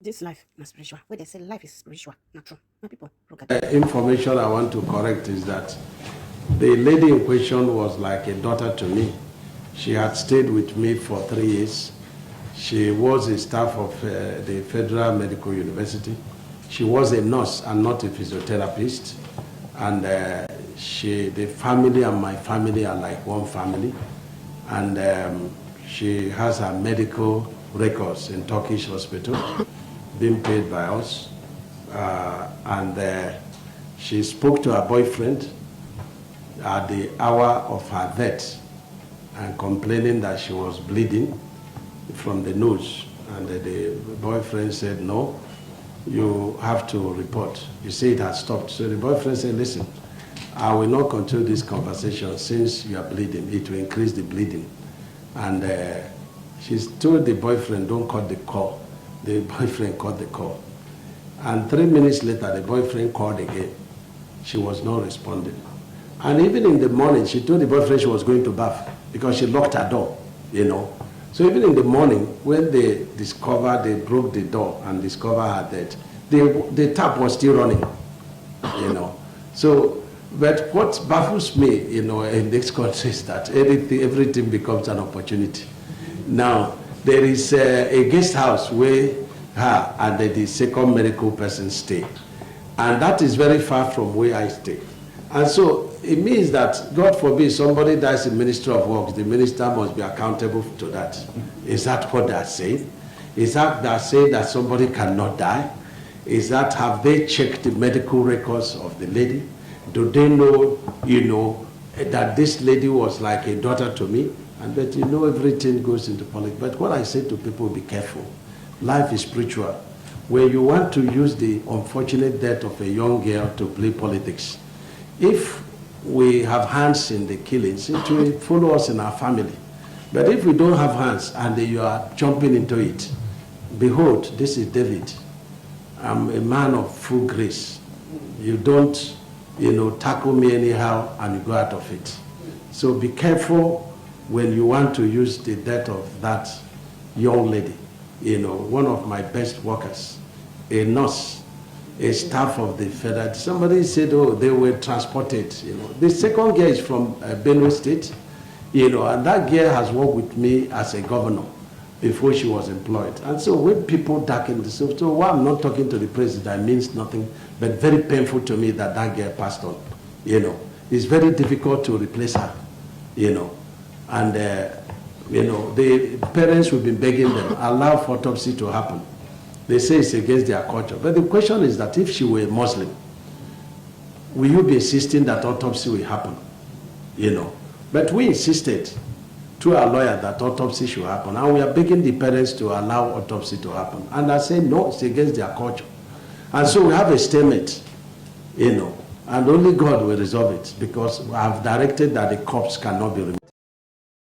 This life is spiritual. Where they say life is spiritual, not true. My people, look at The information I want to correct is that the lady in question was like a daughter to me. She had stayed with me for 3 years. She was a staff of the Federal Medical University. She was a nurse and not a physiotherapist. And the family and my family are like one family. And she has her medical records in Turkish hospital, being paid by us. And she spoke to her boyfriend at the hour of her death and complaining that she was bleeding from the nose. And the boyfriend said, no, you have to report. You say it has stopped. So the boyfriend said, listen, I will not continue this conversation since you are bleeding. It will increase the bleeding. And she told the boyfriend, don't cut the call. The boyfriend cut the call. And 3 minutes later, the boyfriend called again. She was not responding. And even in the morning, she told the boyfriend she was going to bath because she locked her door, you know. So even in the morning, when they broke the door and discovered her dead, the tap was still running, you know. So, but what baffles me, you know, in this country is that everything becomes an opportunity. Now, there is a guest house where her and the second medical person stay. And that is very far from where I stay. And so it means that, God forbid, somebody dies in Ministry of Works, the minister must be accountable to that. Is that what they are saying? Is that they are saying that somebody cannot die? Is that, have they checked the medical records of the lady? Do they know, you know, that this lady was like a daughter to me? And that, you know, everything goes into politics. But what I say to people, be careful. Life is spiritual. When you want to use the unfortunate death of a young girl to play politics, if we have hands in the killings, it will follow us in our family. But if we don't have hands and you are jumping into it, behold, this is David. I'm a man of full grace. You don't, you know, tackle me anyhow and you go out of it. So be careful when you want to use the death of that young lady. You know, one of my best workers, a nurse, a staff of the federal. Somebody said, oh, they were transported, you know. The second girl is from Benue State, you know, and that girl has worked with me as a governor before she was employed. And so when people darken the so while I'm not talking to the president, it means nothing, but very painful to me that that girl passed on, you know. It's very difficult to replace her, you know. And, you know, the parents will be begging them, allow for autopsy to happen. They say it's against their culture. But the question is that if she were a Muslim, will you be insisting that autopsy will happen? You know. But we insisted to our lawyer that autopsy should happen. And we are begging the parents to allow autopsy to happen. And I say, no, it's against their culture. And so we have a statement, you know, and only God will resolve it because I have directed that the corpse cannot be removed.